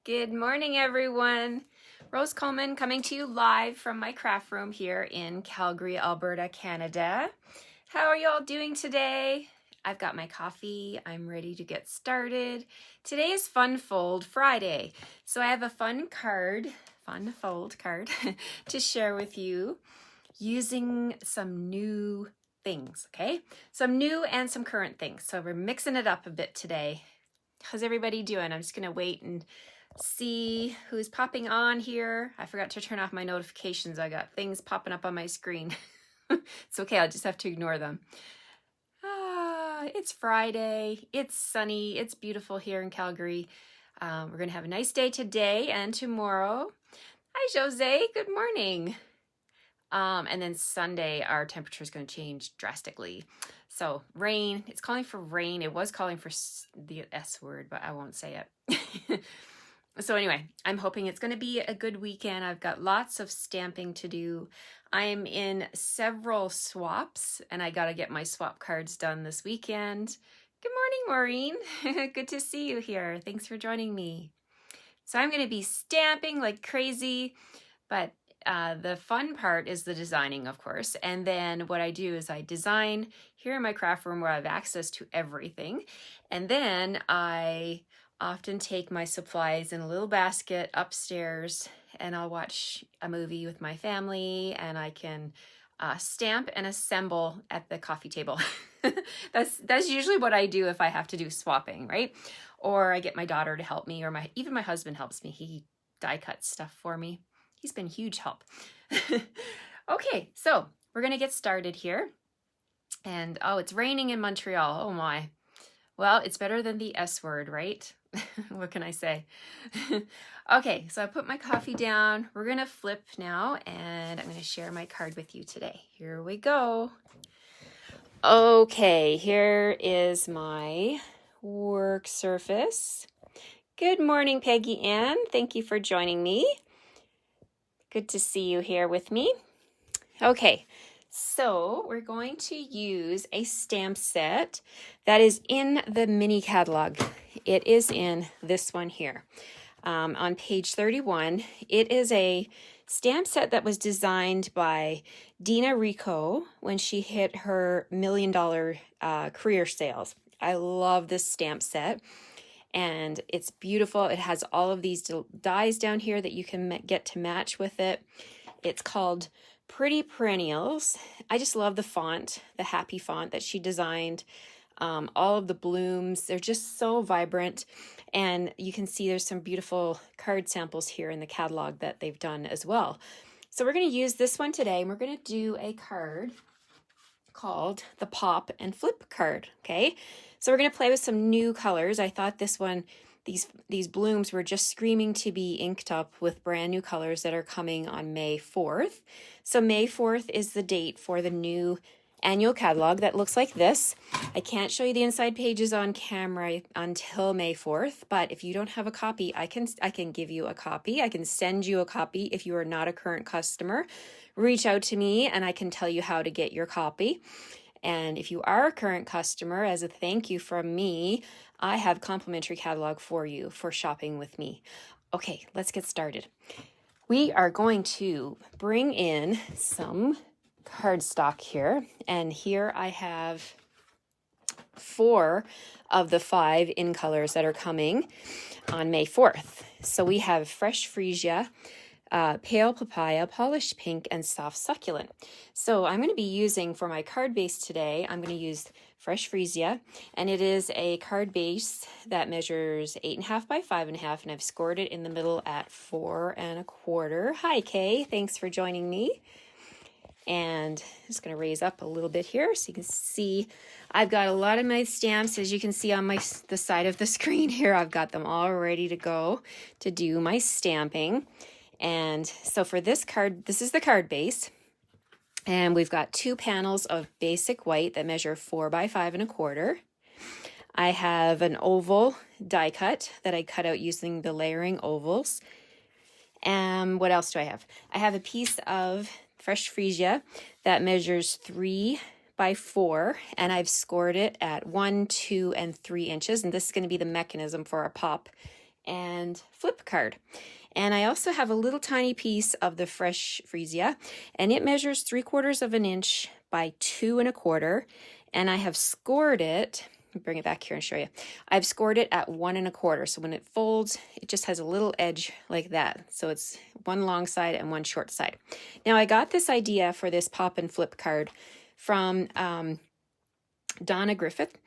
Good morning, everyone. Rose Coleman coming to you live from my craft room here in Calgary, Alberta, Canada. How are you all doing today? I've got my coffee. I'm ready to get started. Today is Fun Fold Friday, so I have a fun fold card to share with you using some new things, okay? Some new and some current things. So we're mixing it up a bit today. How's everybody doing? I'm just gonna wait and see who's popping on here. I forgot to turn off my notifications. I got things popping up on my screen. It's okay, I'll just have to ignore them. It's Friday, it's sunny, it's beautiful here in Calgary. We're gonna have a nice day today and tomorrow. Hi, Jose, good morning. And then Sunday, our temperature is going to change drastically. So rain, it's calling for rain. It was calling for the S word, but I won't say it. So anyway, I'm hoping it's going to be a good weekend. I've got lots of stamping to do. I'm in several swaps and I got to get my swap cards done this weekend. Good morning, Maureen. Good to see you here. Thanks for joining me. So I'm going to be stamping like crazy, but the fun part is the designing, of course. And then what I do is I design here in my craft room where I have access to everything. And then I often take my supplies in a little basket upstairs and I'll watch a movie with my family and I can stamp and assemble at the coffee table. That's usually what I do if I have to do swapping, right? Or I get my daughter to help me, or even my husband helps me. He die cuts stuff for me. He's been huge help. Okay, so we're gonna get started here. And oh, it's raining in Montreal. Oh my. Well, it's better than the S word, right? What can I say? Okay, so I put my coffee down. We're gonna flip now and I'm gonna share my card with you today. Here we go. Okay, here is my work surface. Good morning, Peggy Ann. Thank you for joining me. Good to see you here with me. Okay, so we're going to use a stamp set that is in the mini catalog. It is in this one here. On page 31, it is a stamp set that was designed by Dina Rico when she hit her $1 million career sales. I love this stamp set. And it's beautiful. It has all of these dies down here that you can get to match with it. It's called Pretty Perennials. I just love the font, the happy font that she designed. All of the blooms, they're just so vibrant. And you can see there's some beautiful card samples here in the catalog that they've done as well. So we're going to use this one today, and we're going to do a card called the Pop and Flip card, okay? So we're going to play with some new colors. I thought this one, these blooms were just screaming to be inked up with brand new colors that are coming on May 4th. So May 4th is the date for the new annual catalog that looks like this. I can't show you the inside pages on camera until May 4th, but if you don't have a copy, I can give you a copy. I can send you a copy if you are not a current customer. Reach out to me and I can tell you how to get your copy. And if you are a current customer, as a thank you from me, I have complimentary catalog for you for shopping with me. Okay, let's get started. We are going to bring in some cardstock here, and here I have 4 of the 5 in colors that are coming on May 4th. So we have Fresh Freesia, Pale Papaya, Polished Pink, and Soft Succulent. So I'm going to be using, for my card base today, I'm going to use Fresh Freesia, and it is a card base that measures 8.5 by 5.5, and I've scored it in the middle at 4 1/4. Hi, Kay. Thanks for joining me. And I'm just going to raise up a little bit here so you can see I've got a lot of my stamps. As you can see on the side of the screen here, I've got them all ready to go to do my stamping. And so for this card, this is the card base. And we've got 2 panels of basic white that measure 4 by 5 1/4. I have an oval die cut that I cut out using the layering ovals. And what else do I have? I have a piece of Fresh Freesia that measures 3 by 4, and I've scored it at 1, 2, and 3 inches. And this is going to be the mechanism for our pop and flip card. And I also have a little tiny piece of the fresh freesia, and it measures 3/4 of an inch by 2 1/4. And I have scored it. I'll bring it back here and show you. I've scored it at 1 1/4. So when it folds, it just has a little edge like that. So it's one long side and one short side. Now I got this idea for this pop and flip card from Donna Griffith.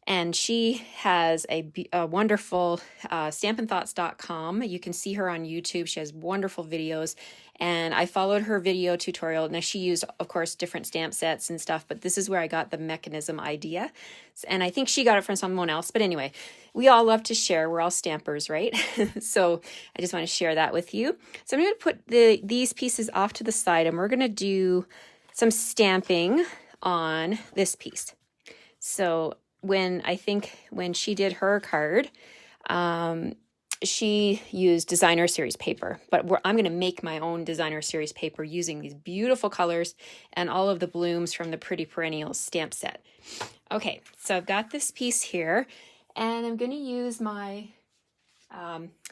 And she has a wonderful stampinthoughts.com. You can see her on YouTube. She has wonderful videos. And I followed her video tutorial. Now, she used, of course, different stamp sets and stuff, but this is where I got the mechanism idea. And I think she got it from someone else. But anyway, we all love to share. We're all stampers, right? So I just want to share that with you. So I'm going to put these pieces off to the side, and we're going to do some stamping on this piece. So when she did her card, she used designer series paper, but I'm going to make my own designer series paper using these beautiful colors and all of the blooms from the Pretty Perennials stamp set. Okay, so I've got this piece here, and I'm going to use my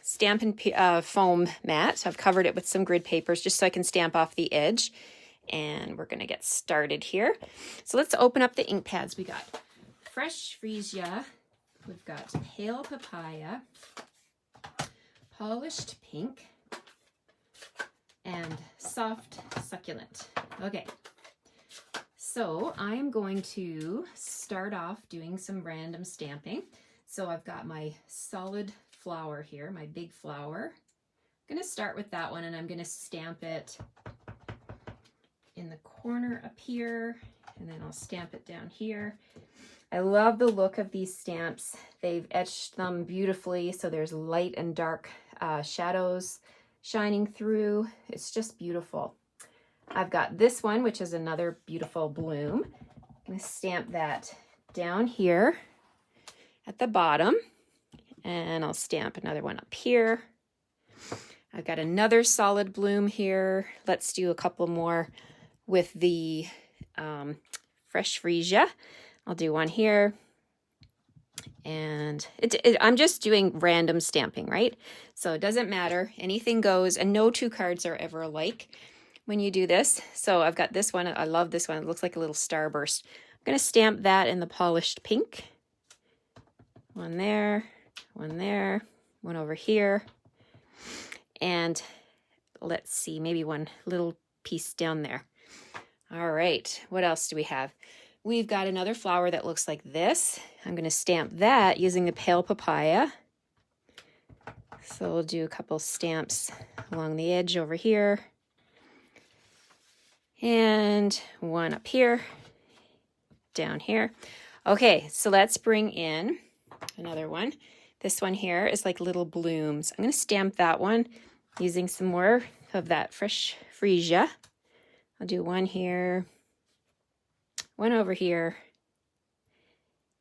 Stampin' foam mat. I've covered it with some grid papers just so I can stamp off the edge, and we're going to get started here. So let's open up the ink pads. We got fresh freesia, we've got pale papaya, polished pink, and soft succulent. Okay, so I'm going to start off doing some random stamping. So I've got my solid flower here, my big flower. I'm going to start with that one, and I'm going to stamp it in the corner up here, and then I'll stamp it down here. I love the look of these stamps. They've etched them beautifully, so there's light and dark shadows shining through. It's just beautiful. I've got this one, which is another beautiful bloom. I'm going to stamp that down here at the bottom, and I'll stamp another one up here. I've got another solid bloom here. Let's do a couple more with the fresh freesia. I'll do one here, and I'm just doing random stamping, right? So it doesn't matter, anything goes, and no two cards are ever alike when you do this. So I've got this one, I love this one, it looks like a little starburst. I'm going to stamp that in the polished pink. One there, one over here, and let's see, maybe one little piece down there. All right, what else do we have? We've got another flower that looks like this. I'm going to stamp that using the pale papaya. So we'll do a couple stamps along the edge over here. And one up here, down here. Okay, so let's bring in another one. This one here is like little blooms. I'm going to stamp that one using some more of that fresh freesia. I'll do one here, one over here,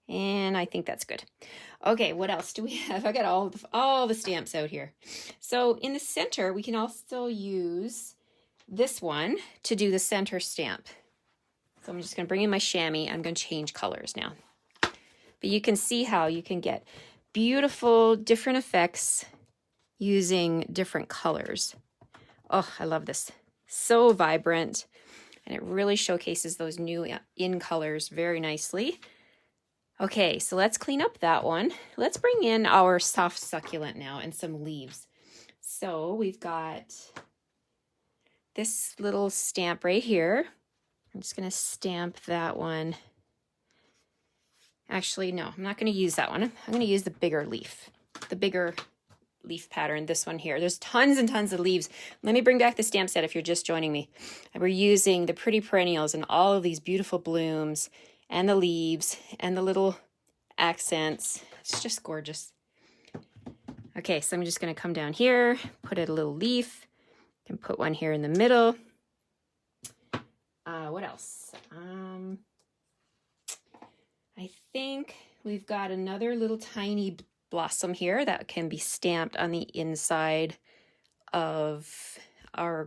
and I think that's good. Okay, what else do we have? I got all the stamps out here. So in the center, we can also use this one to do the center stamp. So I'm just going to bring in my chamois. I'm going to change colors now. But you can see how you can get beautiful different effects using different colors. Oh, I love this. So vibrant. And it really showcases those new in colors very nicely. Okay, so let's clean up that one. Let's bring in our soft succulent now and some leaves. So we've got this little stamp right here. I'm just going to stamp that one. Actually, no, I'm not going to use that one. I'm going to use the bigger leaf pattern, this one here. There's tons and tons of leaves. Let me bring back the stamp set if you're just joining me. We're using the Pretty Perennials and all of these beautiful blooms and the leaves and the little accents. It's just gorgeous. Okay, so I'm just going to come down here, put a little leaf, and put one here in the middle. What else? I think we've got another little tiny blossom here that can be stamped on the inside of our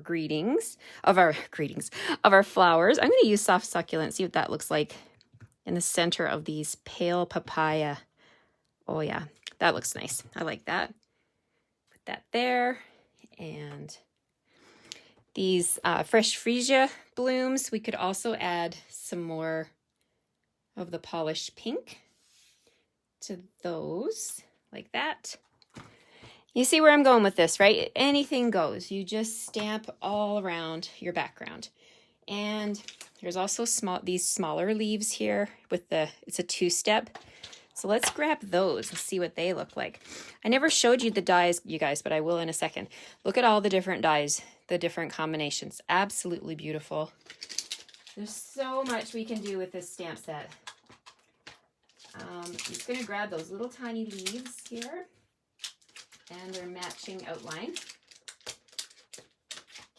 flowers. I'm going to use soft succulent, see what that looks like in the center of these pale papaya. Oh yeah, that looks nice. I like that. Put that there. And these fresh freesia blooms, we could also add some more of the polished pink to those, like that. You see where I'm going with this, right? Anything goes. You just stamp all around your background. And there's also these smaller leaves here with it's a 2-step. So let's grab those and see what they look like. I never showed you the dies, you guys, but I will in a second. Look at all the different dies, the different combinations. Absolutely beautiful. There's so much we can do with this stamp set. I'm just going to grab those little tiny leaves here and their matching outline.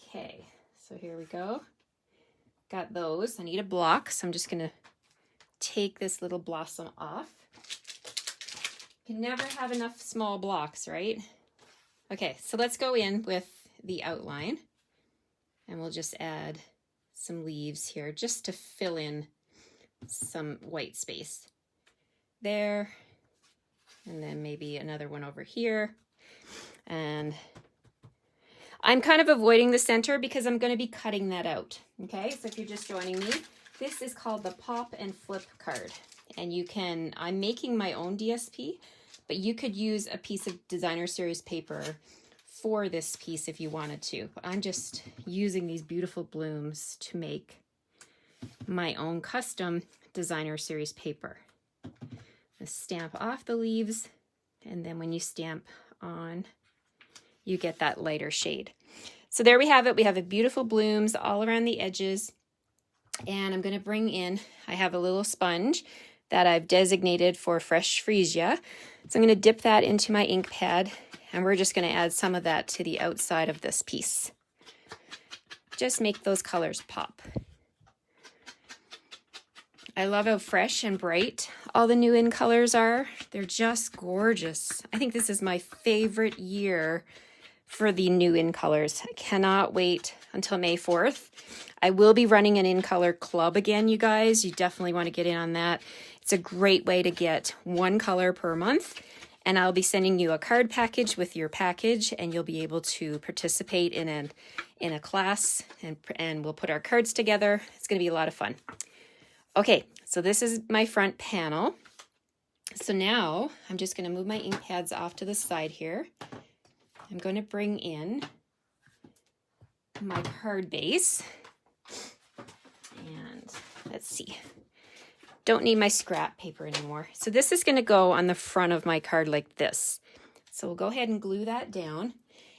Okay, so here we go. Got those. I need a block, so I'm just going to take this little blossom off. You can never have enough small blocks, right? Okay, so let's go in with the outline, and we'll just add some leaves here just to fill in some white space. There, and then maybe another one over here. And I'm kind of avoiding the center because I'm going to be cutting that out. Okay, so if you're just joining me, this is called the Pop and Flip card. And I'm making my own DSP, but you could use a piece of Designer Series paper for this piece if you wanted to. But I'm just using these beautiful blooms to make my own custom Designer Series paper. Stamp off the leaves, and then when you stamp on, you get that lighter shade. So there we have it. We have beautiful blooms all around the edges, and I'm going to bring in, I have a little sponge that I've designated for fresh freesia. So I'm going to dip that into my ink pad, and we're just going to add some of that to the outside of this piece. Just make those colors pop. I love how fresh and bright all the new in colors are. They're just gorgeous. I think this is my favorite year for the new in colors. I cannot wait until May 4th. I will be running an in color club again, you guys. You definitely want to get in on that. It's a great way to get one color per month. And I'll be sending you a card package with your package, and you'll be able to participate in a class, and we'll put our cards together. It's going to be a lot of fun. Okay, so this is my front panel. So now I'm just going to move my ink pads off to the side here. I'm going to bring in my card base. And let's see. Don't need my scrap paper anymore. So this is going to go on the front of my card like this. So we'll go ahead and glue that down.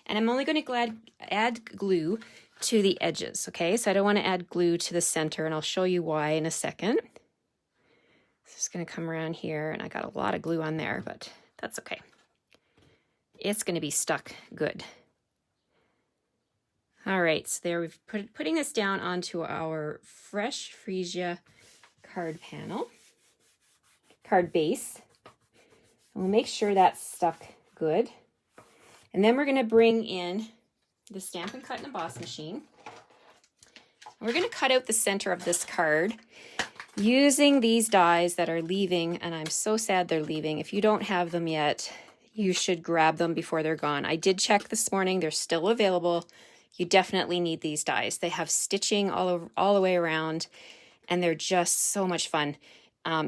And I'm only going to add glue to the edges, okay? So I don't want to add glue to the center, and I'll show you why in a second. So it's going to come around here, and I got a lot of glue on there, but that's okay. It's going to be stuck good. All right, so there we've putting this down onto our fresh freesia card base. And we'll make sure that's stuck good. And then we're going to bring in the Stampin' Cut and Emboss machine. We're going to cut out the center of this card using these dies that are leaving, and I'm so sad they're leaving. If you don't have them yet, you should grab them before they're gone. I did check this morning. They're still available. You definitely need these dies. They have stitching all the way around, and they're just so much fun.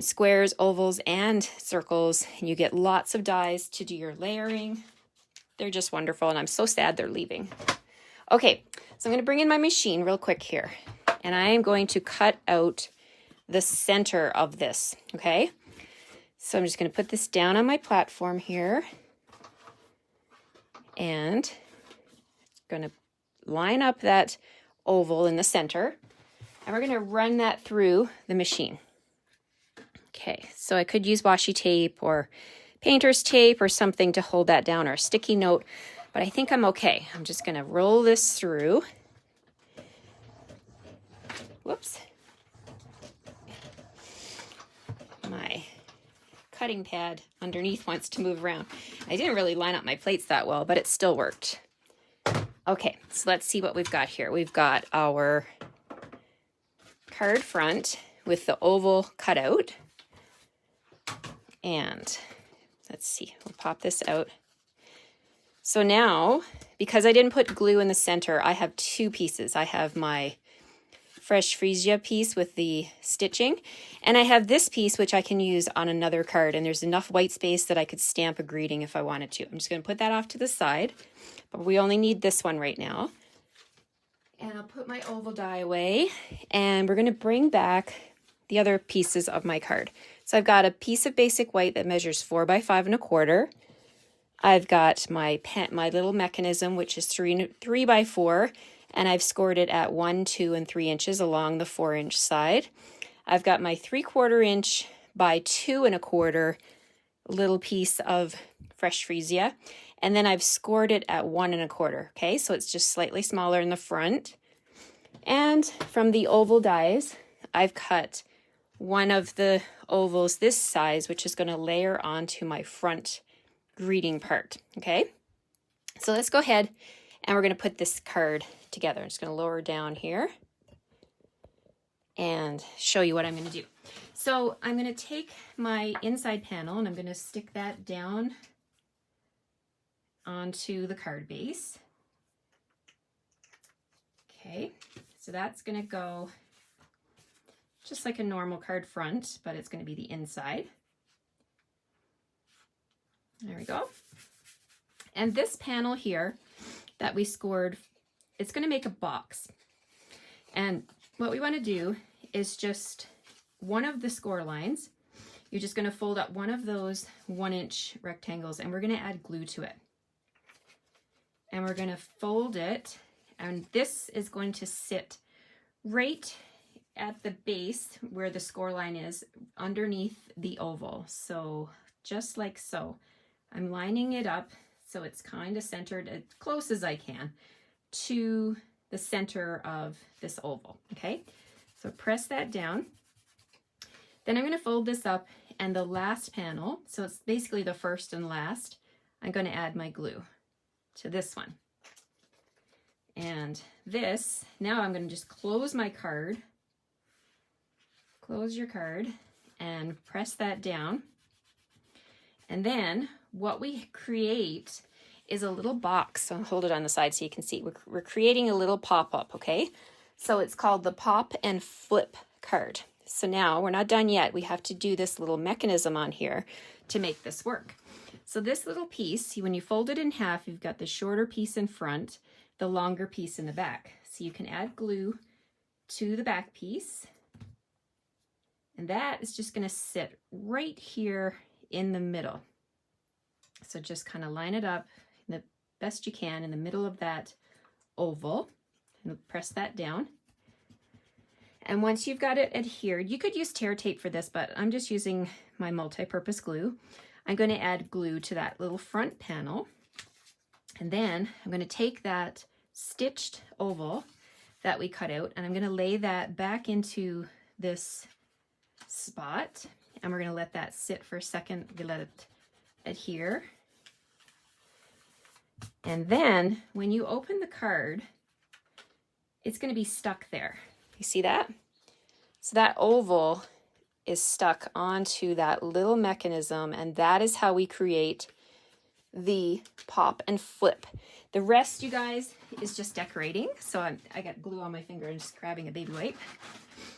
Squares, ovals, and circles, and you get lots of dies to do your layering. They're just wonderful, and I'm so sad they're leaving. Okay, so I'm going to bring in my machine real quick here, and I am going to cut out the center of this, okay? So I'm just going to put this down on my platform here, and going to line up that oval in the center, and we're going to run that through the machine. Okay, so I could use washi tape or painter's tape or something to hold that down, or a sticky note, but I think I'm okay. I'm just going to roll this through. Whoops. My cutting pad underneath wants to move around. I didn't really line up my plates that well, but it still worked. Okay, so let's see what we've got here. We've got our card front with the oval cutout. And let's see, we'll pop this out. So now, because I didn't put glue in the center, I have two pieces. I have my Fresh Freesia piece with the stitching, and I have this piece which I can use on another card, and there's enough white space that I could stamp a greeting if I wanted to. I'm just going to put that off to the side, but we only need this one right now. And I'll put my oval die away, and we're going to bring back the other pieces of my card. So I've got a piece of basic white that measures 4 by 5 1/4. I've got my little mechanism, which is 3 by 4, and I've scored it at 1, 2, and 3 inches along the 4-inch side. I've got my 3/4 inch by 2 1/4 little piece of Fresh Freesia, and then I've scored it at 1 1/4. Okay, so it's just slightly smaller in the front. And from the oval dies, I've cut one of the ovals this size, which is going to layer onto my front greeting part. Okay, so let's go ahead and we're going to put this card together. I'm just going to lower down here and show you what I'm going to do. So I'm going to take my inside panel and I'm going to stick that down onto the card base. Okay, so that's going to go just like a normal card front, but it's going to be the inside. There we go. And this panel here that we scored, it's going to make a box. And what we want to do is just one of the score lines, you're just going to fold up one of those 1-inch rectangles, and we're going to add glue to it. And we're going to fold it, and this is going to sit right at the base where the score line is, underneath the oval. So just like so. I'm lining it up so it's kind of centered as close as I can to the center of this oval. Okay, so press that down. Then I'm going to fold this up, and the last panel, so it's basically the first and last, I'm going to add my glue to this one. And this, now I'm going to just close my card, close your card, and press that down. And then what we create is a little box. So I'll hold it on the side so you can see. We're creating a little pop-up, okay? So it's called the Pop and Flip card. So now we're not done yet. We have to do this little mechanism on here to make this work. So this little piece, when you fold it in half, you've got the shorter piece in front, the longer piece in the back. So you can add glue to the back piece. And that is just going to sit right here in the middle. So just kind of line it up the best you can in the middle of that oval and press that down. And once you've got it adhered, you could use tear tape for this, but I'm just using my multi-purpose glue. I'm going to add glue to that little front panel. And then I'm going to take that stitched oval that we cut out, and I'm going to lay that back into this spot. And we're going to let that sit for a second. We let it adhere. And then when you open the card, it's going to be stuck there. You see that? So that oval is stuck onto that little mechanism, and that is how we create the pop and flip. The rest, you guys, is just decorating. So I got glue on my finger and just grabbing a baby wipe.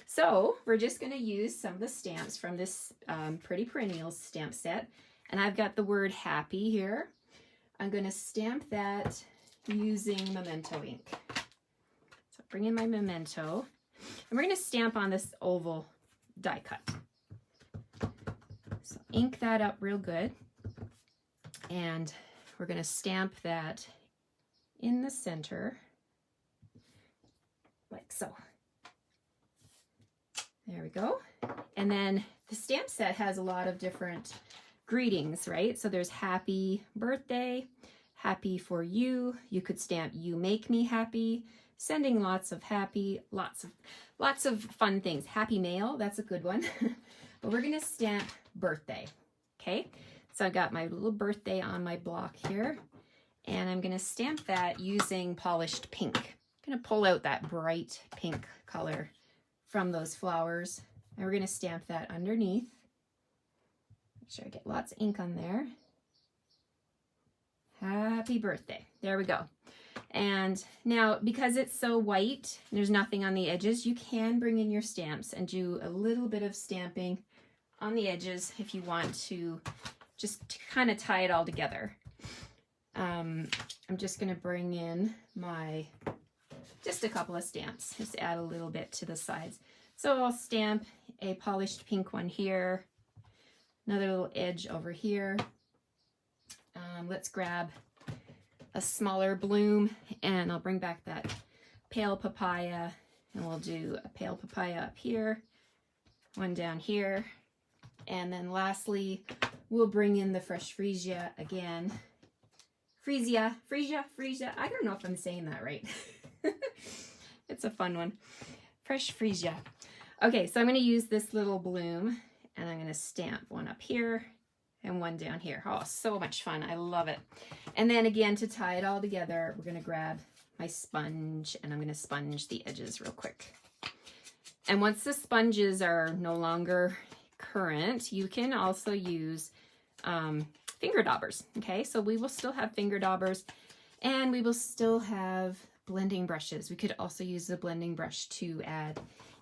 So we're just going to use some of the stamps from this Pretty Perennials stamp set. And I've got the word happy here. I'm going to stamp that using Memento ink. So bring in my Memento. And we're going to stamp on this oval die cut. So ink that up real good. And we're going to stamp that in the center, like so. There we go. And then the stamp set has a lot of different greetings, right? So there's happy birthday, happy for you. You could stamp you make me happy, sending lots of happy, lots of fun things. Happy mail, that's a good one. But we're going to stamp birthday. Okay? So I got my little birthday on my block here, and I'm going to stamp that using polished pink. I'm going to pull out that bright pink color from those flowers, and we're going to stamp that underneath. Make sure I get lots of ink on there. Happy birthday. There we go. And now, because it's so white, there's nothing on the edges, you can bring in your stamps and do a little bit of stamping on the edges if you want to, just to kind of tie it all together. I'm just going to bring in just a couple of stamps, just add a little bit to the sides. So I'll stamp a polished pink one here, another little edge over here. Let's grab a smaller bloom, and I'll bring back that pale papaya, and we'll do a pale papaya up here, one down here, and then lastly we'll bring in the fresh freesia again. Freesia, I don't know if I'm saying that right. It's a fun one. Fresh freesia. Okay, so I'm going to use this little bloom, and I'm going to stamp one up here and one down here. Oh, so much fun. I love it. And then again, to tie it all together, we're going to grab my sponge, and I'm going to sponge the edges real quick. And once the sponges are no longer current, you can also use finger daubers. Okay, so we will still have finger daubers, and we will still have blending brushes. We could also use the blending brush to add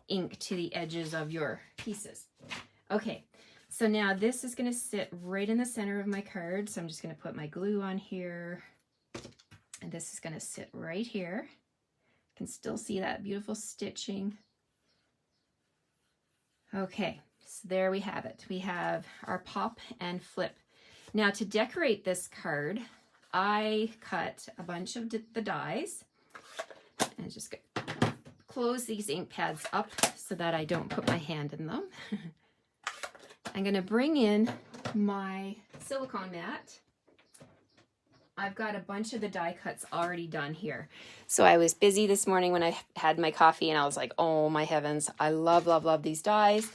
ink to the edges of your pieces. Okay, so now this is going to sit right in the center of my card. So I'm just going to put my glue on here, and this is going to sit right here. You can still see that beautiful stitching. Okay, so there we have it. We have our pop and flip. Now to decorate this card, I cut a bunch of the dies, and just close these ink pads up so that I don't put my hand in them. I'm going to bring in my silicone mat. I've got a bunch of the die cuts already done here. So I was busy this morning when I had my coffee, and I was like, oh my heavens, I love, love, love these dies.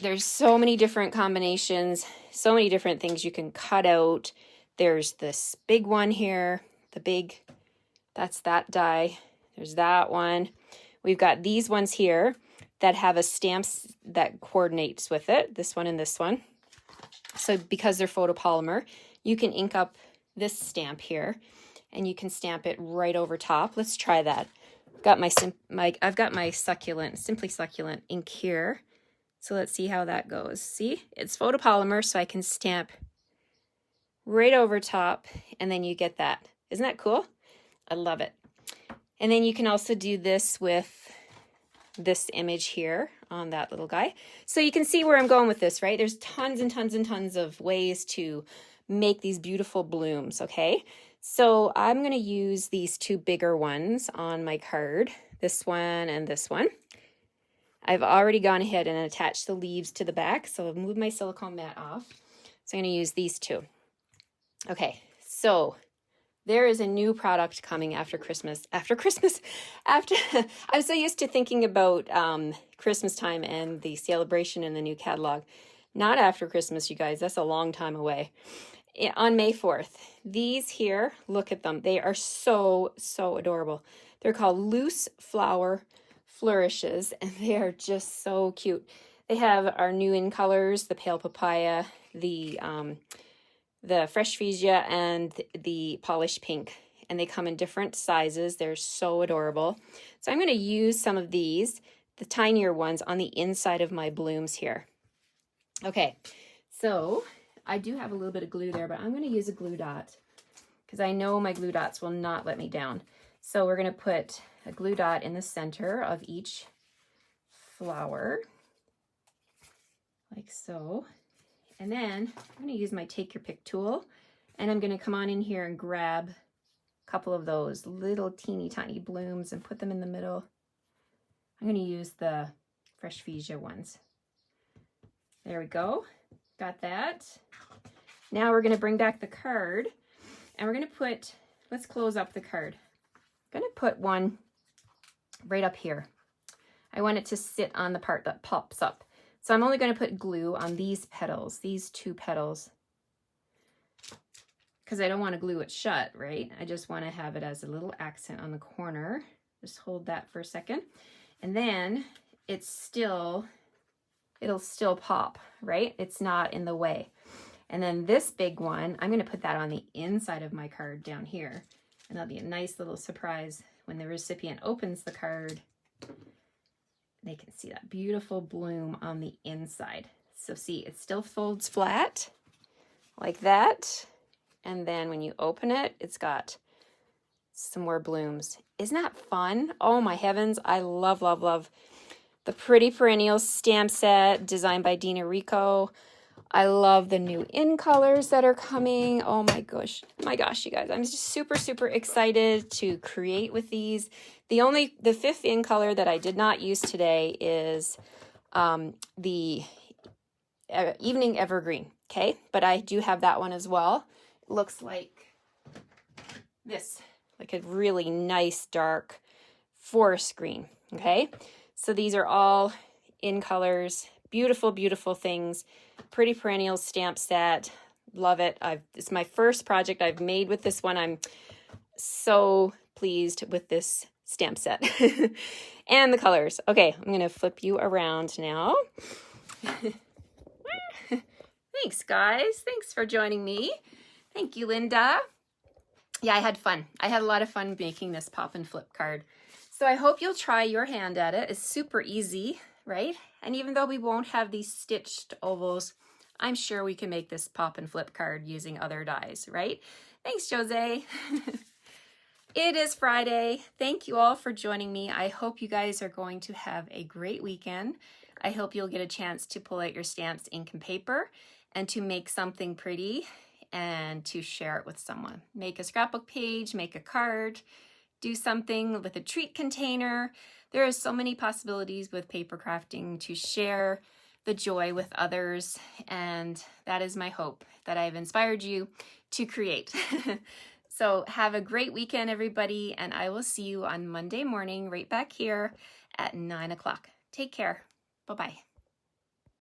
There's so many different combinations, so many different things you can cut out. There's this big one here, that's that die. There's that one. We've got these ones here that have a stamp that coordinates with it, this one and this one. So because they're photopolymer, you can ink up this stamp here, and you can stamp it right over top. Let's try that. I've got my succulent, Simply Succulent ink here. So let's see how that goes. See, it's photopolymer, so I can stamp right over top, and then you get that. Isn't that cool? I love it. And then you can also do this with this image here on that little guy. So you can see where I'm going with this, right? There's tons and tons and tons of ways to make these beautiful blooms, okay? So I'm going to use these two bigger ones on my card, this one and this one. I've already gone ahead and attached the leaves to the back, so I've moved my silicone mat off. So I'm going to use these two. Okay, so there is a new product coming after Christmas. I'm so used to thinking about Christmas time and the celebration and the new catalog. Not after Christmas, you guys. That's a long time away. On May 4th, these here, look at them. They are so, so adorable. They're called Loose Flower Flourishes, and they are just so cute. They have our new in colors, the pale papaya, the fresh freesia, and the polished pink, and they come in different sizes. They're so adorable. So I'm going to use some of these, the tinier ones, on the inside of my blooms here. Okay, so I do have a little bit of glue there, but I'm going to use a glue dot because I know my glue dots will not let me down. So we're going to put a glue dot in the center of each flower, like so. And then I'm going to use my Take Your Pick tool, and I'm going to come on in here and grab a couple of those little teeny tiny blooms and put them in the middle. I'm going to use the fresh freesia ones. There we go. Got that. Now we're going to bring back the card, and we're going to put, let's close up the card. I'm going to put one right up here. I want it to sit on the part that pops up. So I'm only going to put glue on these petals, these two petals, because I don't want to glue it shut, right? I just want to have it as a little accent on the corner. Just hold that for a second. And then it'll still pop, right? It's not in the way. And then this big one, I'm going to put that on the inside of my card down here. And that'll be a nice little surprise when the recipient opens the card. They can see that beautiful bloom on the inside. So see, it still folds flat like that. And then when you open it, it's got some more blooms. Isn't that fun? Oh my heavens, I love, love, love the Pretty Perennials stamp set designed by Dina Rico. I love the new in colors that are coming. Oh my gosh, you guys, I'm just super, super excited to create with these. The fifth in color that I did not use today is the Evening Evergreen, okay? But I do have that one as well. It looks like this, like a really nice dark forest green, okay? So these are all in colors, beautiful, beautiful things. Pretty Perennials stamp set, love it. It's my first project I've made with this one. I'm so pleased with this stamp set and the colors. Okay, I'm gonna flip you around now. Thanks, guys. Thanks for joining me. Thank you, Linda. Yeah, I had fun. I had a lot of fun making this pop and flip card. So I hope you'll try your hand at it. It's super easy, right? And even though we won't have these stitched ovals, I'm sure we can make this pop and flip card using other dies, right? Thanks, Jose. It is Friday. Thank you all for joining me. I hope you guys are going to have a great weekend. I hope you'll get a chance to pull out your stamps, ink, and paper and to make something pretty and to share it with someone. Make a scrapbook page, make a card, do something with a treat container. There are so many possibilities with paper crafting to share the joy with others, and that is my hope, that I've inspired you to create. So have a great weekend, everybody, and I will see you on Monday morning right back here at 9 o'clock. Take care. Bye-bye.